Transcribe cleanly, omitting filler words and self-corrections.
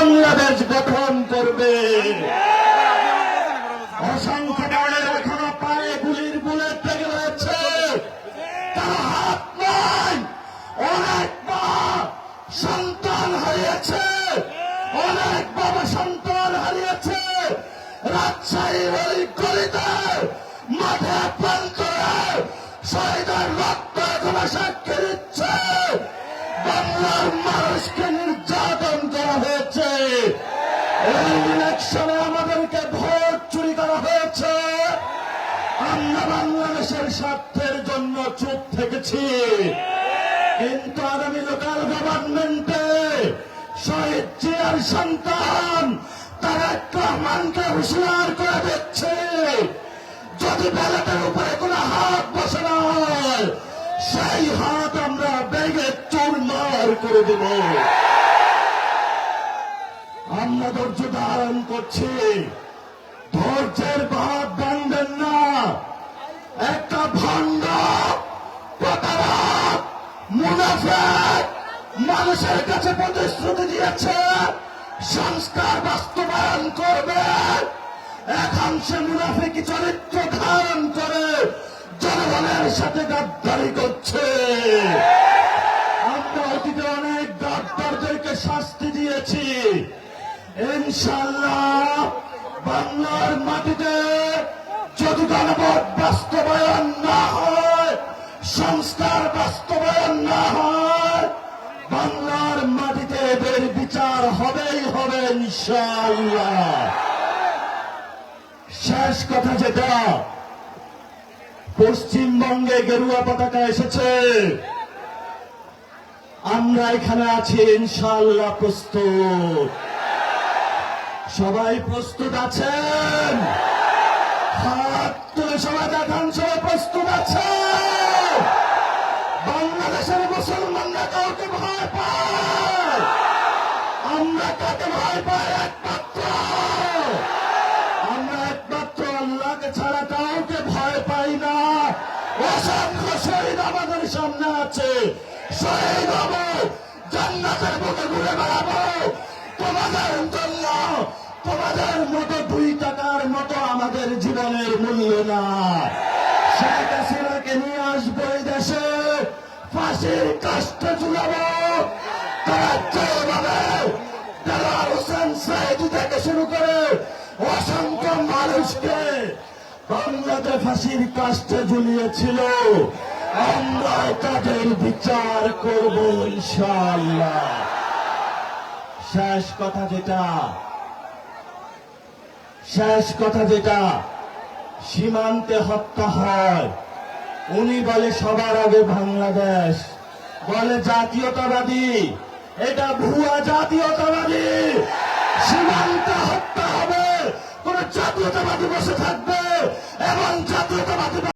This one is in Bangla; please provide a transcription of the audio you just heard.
বাংলাদেশ গঠন করবে। অসংখ্য দলের এখনো পায়ে গুলির বুলেট লেগে রয়েছে, তার হাত নাই। অনেক মা সন্তান হারিয়েছে, অনেক বাবা সন্তান হারিয়েছে। রাজশাহীর ওই গলিতে মাঠে প্রান্তরে শহীদের রক্ত এখনো সাক্ষী দিচ্ছে। বাংলার মানুষকে নির্যাতন করা হয়েছে, এই ইলেকশনে আমাদেরকে ভোট চুরি করা হয়েছে। আমরা বাংলাদেশের স্বার্থের জন্য চুপ থেকেছি, কিন্তু আগামী লোকাল গভর্নমেন্টে শহীদ জিয়ার সন্তান তারেক রহমানকে হুঁশিয়ার করে দিচ্ছে, যদি ব্যালটের উপরে কোনো হাত বসে না হয়, সেই হাত আমরা ব্যাগে চুরমার করে দেব। আমরা ধৈর্য ধারণ করছি, ধৈর্যের ভাত বাঁধবেন না। একটা ভণ্ড প্রতারক মুনাফিক মানুষের কাছে প্রতিশ্রুতি দিয়েছে সংস্কার বাস্তবায়ন করবে, এখন সে মুনাফিক চরিত্র ধারণ করে জনগণের সাথে গাদ্দারি করছে। আমরা অতীতে অনেক গাদ্দারদেরকে শাস্তি দিয়েছি, ইনশাআল্লাহ বাংলার মাটিতে যদি গণভোট বাস্তবায়ন না হয়, সংস্কার বাস্তবায়ন না হয়, বাংলার মাটিতে এদের বিচার হবেই হবে ইনশাআল্লাহ। শেষ কথা যেটা, পশ্চিমবঙ্গে গেরুয়া পতাকা এসেছে, আমরা এখানে আছি ইনশাআল্লাহ প্রস্তুত। সবাই প্রস্তুত আছেন? হাত তুলে সবাই দেখান, সবাই প্রস্তুত আছে? বাংলাদেশের মুসলমানরা কাউকে ভয় পায়, আমরা কাকে ভয় পাই? আমরা একমাত্র আল্লাহকে ছাড়া কাউকে ভয় পাই না। অসংখ্য শহীদ আমাদের সামনে আছে, শহীদ হব, জান্নাতের বুকে ঘুরে বেড়াবো তোমাদের জন্য। তোমাদের মতো 2 টাকার মতো আমাদের জীবনের মূল্য না। শেখ হাসিনাকে নিয়ে আসবো এই দেশে, ফাঁসির কাস্টে ঝুলাবো। তারা যেভাবে দেলোয়ার হোসেন সাইদি থেকে শুরু করে অসংখ্য মানুষকে বাংলাদেশ ফাঁসির কাস্টে ঝুলিয়েছিল, আমরা তাদের বিচার করব ইনশাআল্লাহ। শেষ কথা যেটা সীমান্তে হত্যা হয়, উনি বলে সবার আগে বাংলাদেশ, বলে জাতীয়তাবাদী, এটা ভুয়া জাতীয়তাবাদী। সীমান্তে হত্যা হবে, কোন জাতীয়তাবাদী বসে থাকবে এবং জাতীয়তাবাদী